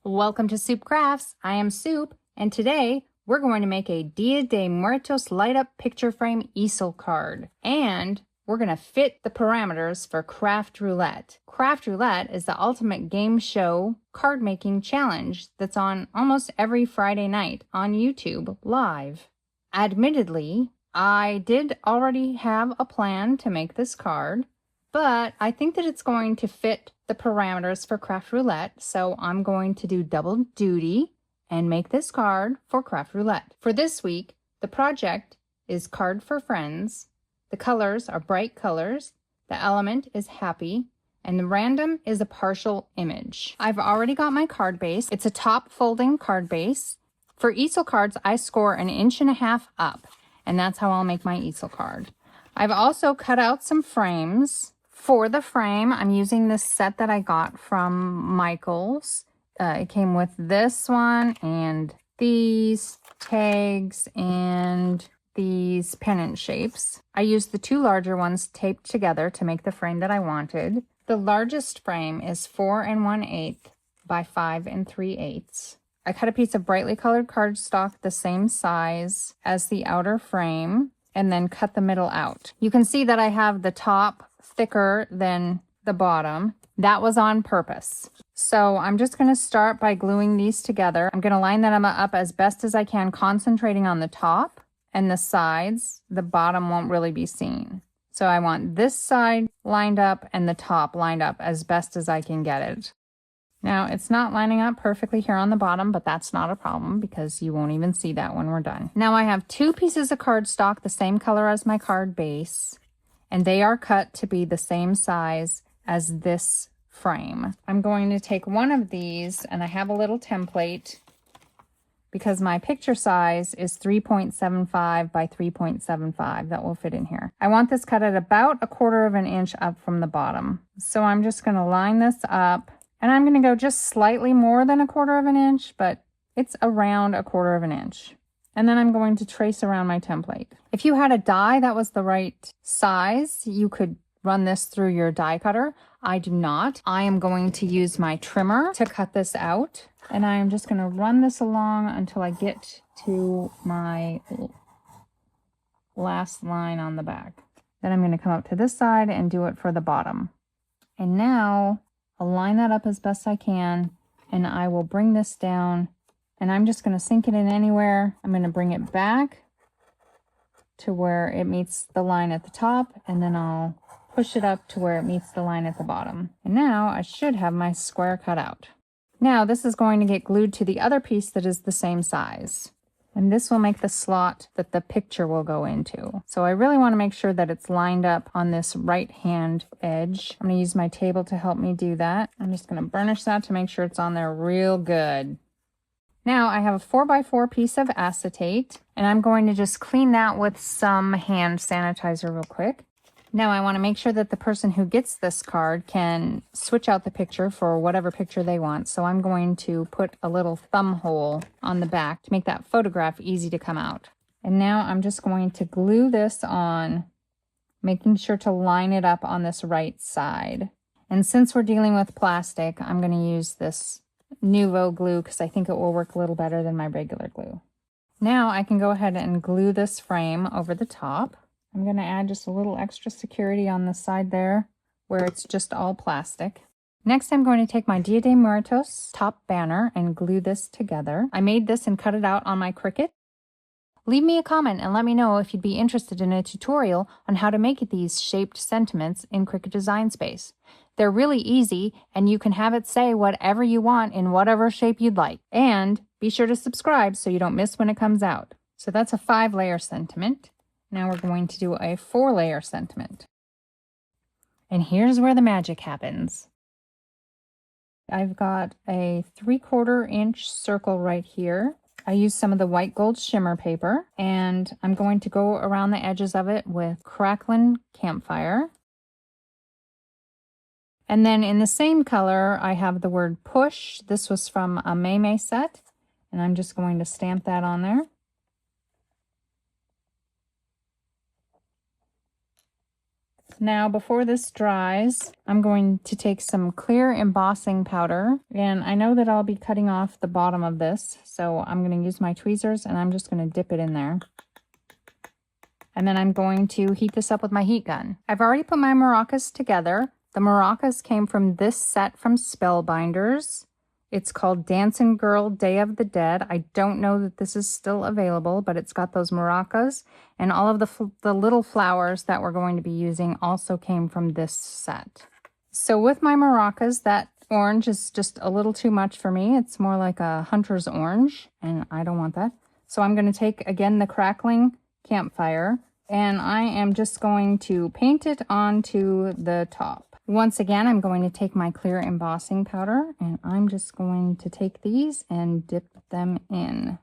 Welcome to Soup Crafts. I am Soup, and today we're going to make a Dia de Muertos light-up picture frame easel card. And we're going to fit the parameters for Craft Roulette. Craft Roulette is the ultimate game show card-making challenge that's on almost every Friday night on YouTube live. Admittedly, I did already have a plan to make this card, but I think that it's going to fit the parameters for Craft Roulette, so I'm going to do double duty and make this card for Craft Roulette. For this week, the project is Card for Friends. The colors are bright colors, the element is happy, and the random is a partial image. I've already got my card base. It's a top folding card base. For easel cards, I score 1.5 inches up, and that's how I'll make my easel card. I've also cut out some frames. For the frame, I'm using this set that I got from Michael's. It came with this one and these tags and these pennant shapes. I used the two larger ones taped together to make the frame that I wanted. The largest frame is 4 1/8 by 5 3/8. I cut a piece of brightly colored cardstock the same size as the outer frame and then cut the middle out. You can see that I have the top thicker than the bottom. That was on purpose. So I'm just going to start by gluing these together. I'm going to line them up as best as I can, concentrating on the top and the sides. The bottom won't really be seen. So I want this side lined up and the top lined up as best as I can get it. Now it's not lining up perfectly here on the bottom, but that's not a problem because you won't even see that when we're done. Now I have two pieces of cardstock, the same color as my card base, and they are cut to be the same size as this frame. I'm going to take one of these, and I have a little template because my picture size is 3.75 by 3.75. That will fit in here. I want this cut at about 1/4 inch up from the bottom. So I'm just going to line this up, and I'm going to go just slightly more than 1/4 inch, but it's around 1/4 inch. And then I'm going to trace around my template. If you had a die that was the right size, you could run this through your die cutter. I do not. I am going to use my trimmer to cut this out. And I'm just going to run this along until I get to my last line on the back. Then I'm going to come up to this side and do it for the bottom. And now I'll line that up as best I can, and I will bring this down. And I'm just going to sink it in anywhere. I'm going to bring it back to where it meets the line at the top, and then I'll push it up to where it meets the line at the bottom. And now I should have my square cut out. Now this is going to get glued to the other piece that is the same size. And this will make the slot that the picture will go into. So I really want to make sure that it's lined up on this right hand edge. I'm going to use my table to help me do that. I'm just going to burnish that to make sure it's on there real good. Now I have a 4x4 piece of acetate, and I'm going to just clean that with some hand sanitizer real quick. Now I want to make sure that the person who gets this card can switch out the picture for whatever picture they want. So I'm going to put a little thumb hole on the back to make that photograph easy to come out. And now I'm just going to glue this on, making sure to line it up on this right side. And since we're dealing with plastic, I'm going to use this Nouveau glue because I think it will work a little better than my regular glue. Now I can go ahead and glue this frame over the top. I'm going to add just a little extra security on the side there where it's just all plastic. Next, I'm going to take my Dia de Muertos top banner and glue this together. I made this and cut it out on my Cricut. Leave me a comment and let me know if you'd be interested in a tutorial on how to make these shaped sentiments in Cricut Design Space. They're really easy, and you can have it say whatever you want in whatever shape you'd like. And be sure to subscribe so you don't miss when it comes out. So that's a 5-layer sentiment. Now we're going to do a 4-layer sentiment. And here's where the magic happens. I've got a 3/4 inch circle right here. I used some of the white gold shimmer paper, and I'm going to go around the edges of it with crackling campfire. And then in the same color, I have the word push. This was from a May set, and I'm just going to stamp that on there. Now, before this dries, I'm going to take some clear embossing powder, and I know that I'll be cutting off the bottom of this, so I'm going to use my tweezers and I'm just going to dip it in there. And then I'm going to heat this up with my heat gun. I've already put my maracas together. The maracas came from this set from Spellbinders. It's called Dancing Girl Day of the Dead. I don't know that this is still available, but it's got those maracas, and all of the little flowers that we're going to be using also came from this set. So with my maracas, that orange is just a little too much for me. It's more like a hunter's orange, and I don't want that. So I'm going to take, again, the crackling campfire, and I am just going to paint it onto the top. Once again, I'm going to take my clear embossing powder, and I'm just going to take these and dip them in.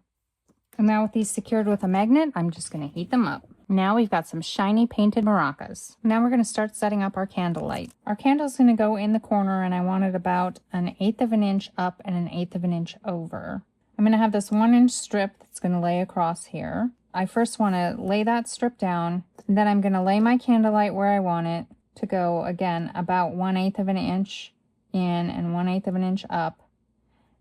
And now with these secured with a magnet, I'm just going to heat them up. Now we've got some shiny painted maracas. Now we're going to start setting up our candlelight. Our candle's going to go in the corner, and I want it about 1/8 of an inch up and 1/8 of an inch over. I'm going to have this 1-inch strip that's going to lay across here. I first want to lay that strip down, and then I'm going to lay my candlelight where I want it to go, again, about 1/8 of an inch in and 1/8 of an inch up.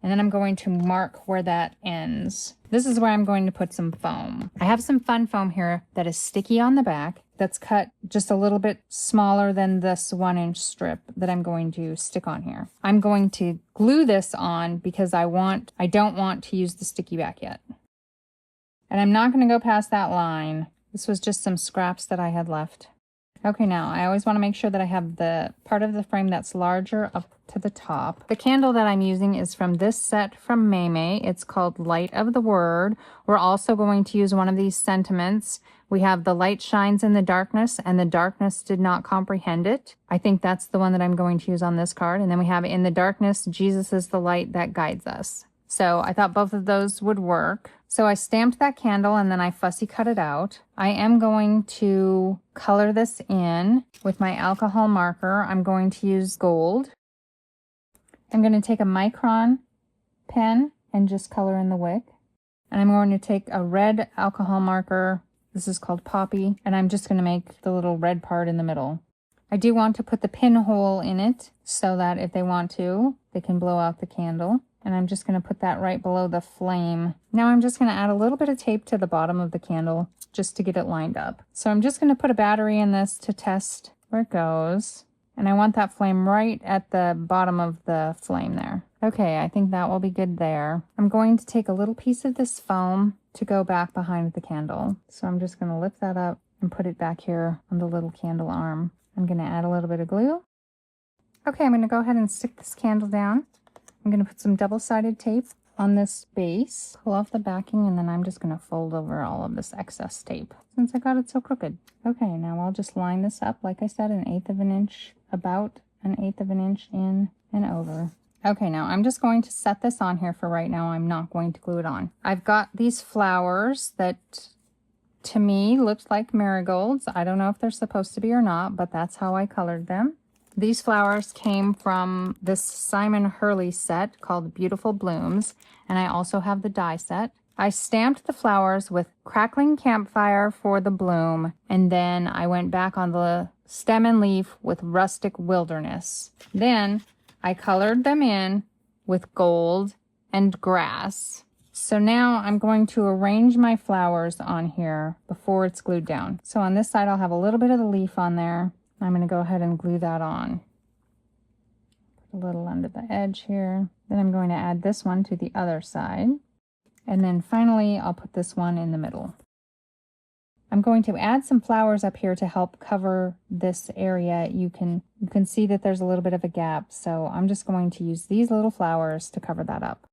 And then I'm going to mark where that ends. This is where I'm going to put some foam. I have some fun foam here that is sticky on the back, that's cut just a little bit smaller than this 1-inch strip that I'm going to stick on here. I'm going to glue this on because I don't want to use the sticky back yet. And I'm not going to go past that line. This was just some scraps that I had left. Okay, now I always want to make sure that I have the part of the frame that's larger up to the top. The candle that I'm using is from this set from Maymay. It's called Light of the Word. We're also going to use one of these sentiments. We have the light shines in the darkness, and the darkness did not comprehend it. I think that's the one that I'm going to use on this card. And then we have in the darkness, Jesus is the light that guides us. So I thought both of those would work. So I stamped that candle and then I fussy cut it out. I am going to color this in with my alcohol marker. I'm going to use gold. I'm going to take a micron pen and just color in the wick. And I'm going to take a red alcohol marker. This is called Poppy. And I'm just going to make the little red part in the middle. I do want to put the pinhole in it so that if they want to, they can blow out the candle. And I'm just going to put that right below the flame. Now I'm just going to add a little bit of tape to the bottom of the candle just to get it lined up. So I'm just going to put a battery in this to test where it goes. And I want that flame right at the bottom of the flame there. Okay, I think that will be good there. I'm going to take a little piece of this foam to go back behind the candle. So I'm just going to lift that up and put it back here on the little candle arm. I'm going to add a little bit of glue. Okay, I'm going to go ahead and stick this candle down. I'm going to put some double-sided tape on this base, pull off the backing, and then I'm just going to fold over all of this excess tape since I got it so crooked. Okay, now I'll just line this up, like I said, 1/8 of an inch, about 1/8 of an inch in and over. Okay, now I'm just going to set this on here for right now. I'm not going to glue it on. I've got these flowers that to me looked like marigolds. I don't know if they're supposed to be or not, but that's how I colored them. These flowers came from this Simon Hurley set called Beautiful Blooms, and I also have the die set. I stamped the flowers with Crackling Campfire for the bloom, and then I went back on the stem and leaf with Rustic Wilderness. Then I colored them in with gold and grass. So now I'm going to arrange my flowers on here before it's glued down. So on this side I'll have a little bit of the leaf on there. I'm going to go ahead and glue that on. Put a little under the edge here. Then I'm going to add this one to the other side. And then finally, I'll put this one in the middle. I'm going to add some flowers up here to help cover this area. You can see that there's a little bit of a gap. So I'm just going to use these little flowers to cover that up.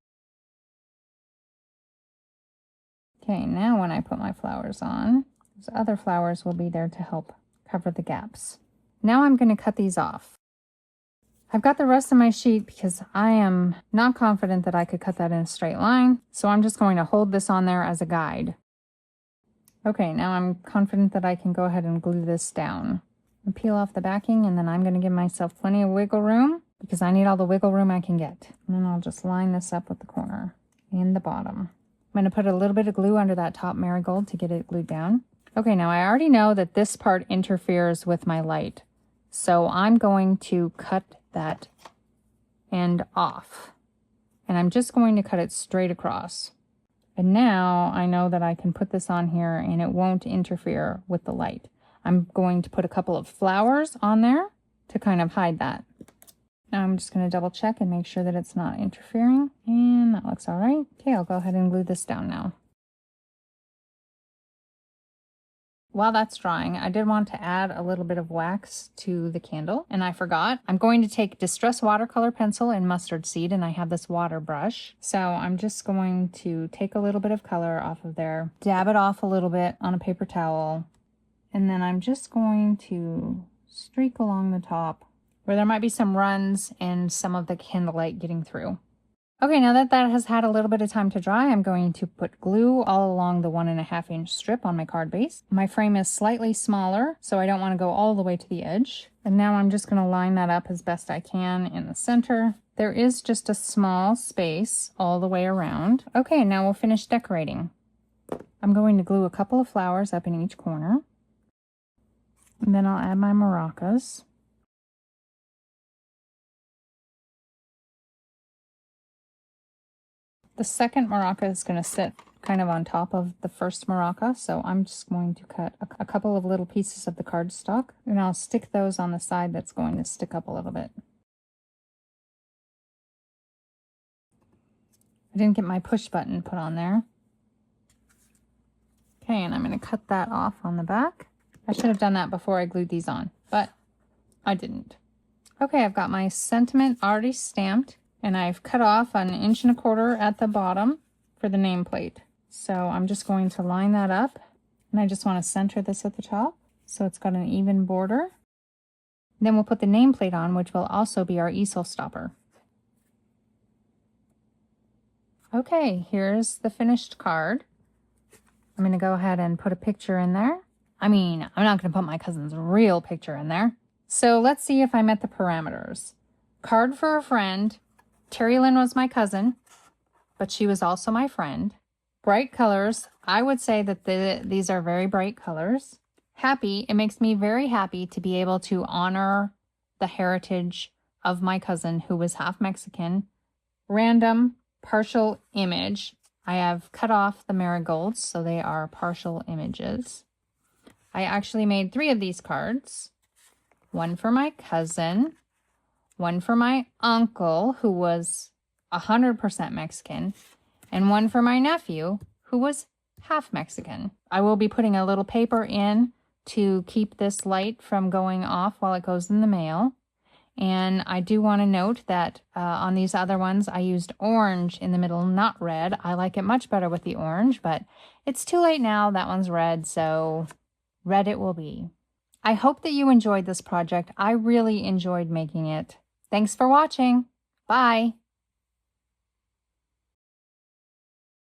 Okay, now when I put my flowers on, those other flowers will be there to help cover the gaps. Now I'm going to cut these off. I've got the rest of my sheet because I am not confident that I could cut that in a straight line, so I'm just going to hold this on there as a guide. Okay, now I'm confident that I can go ahead and glue this down. I'll peel off the backing, and then I'm going to give myself plenty of wiggle room because I need all the wiggle room I can get. And then I'll just line this up with the corner and the bottom. I'm going to put a little bit of glue under that top marigold to get it glued down. Okay, now I already know that this part interferes with my light. So I'm going to cut that end off. And I'm just going to cut it straight across. And now I know that I can put this on here and it won't interfere with the light. I'm going to put a couple of flowers on there to kind of hide that. Now I'm just going to double check and make sure that it's not interfering. And that looks all right. Okay, I'll go ahead and glue this down now. While that's drying, I did want to add a little bit of wax to the candle, and I forgot. I'm going to take Distress Watercolor Pencil and Mustard Seed, and I have this water brush. So I'm just going to take a little bit of color off of there, dab it off a little bit on a paper towel, and then I'm just going to streak along the top where there might be some runs and some of the candlelight getting through. Okay, now that that has had a little bit of time to dry, I'm going to put glue all along the 1.5 inch strip on my card base. My frame is slightly smaller, so I don't want to go all the way to the edge. And now I'm just going to line that up as best I can in the center. There is just a small space all the way around. Okay, now we'll finish decorating. I'm going to glue a couple of flowers up in each corner. And then I'll add my maracas. The second maraca is going to sit kind of on top of the first maraca, so I'm just going to cut a couple of little pieces of the cardstock, and I'll stick those on the side that's going to stick up a little bit. I didn't get my push button put on there. Okay, and I'm going to cut that off on the back. I should have done that before I glued these on, but I didn't. Okay, I've got my sentiment already stamped. And I've cut off 1.25 inches at the bottom for the nameplate. So I'm just going to line that up. And I just want to center this at the top so it's got an even border. Then we'll put the nameplate on, which will also be our easel stopper. Okay, here's the finished card. I'm going to go ahead and put a picture in there. I mean, I'm not going to put my cousin's real picture in there. So let's see if I met the parameters. Card for a friend. Terry Lynn was my cousin, but she was also my friend. Bright colors. I would say that these are very bright colors. Happy. It makes me very happy to be able to honor the heritage of my cousin who was half Mexican. Random. Partial image. I have cut off the marigolds, so they are partial images. I actually made 3 of these cards. One for my cousin. One for my uncle, who was 100% Mexican, and one for my nephew, who was half Mexican. I will be putting a little paper in to keep this light from going off while it goes in the mail. And I do want to note that on these other ones, I used orange in the middle, not red. I like it much better with the orange, but it's too late now. That one's red, so red it will be. I hope that you enjoyed this project. I really enjoyed making it. Thanks for watching. Bye.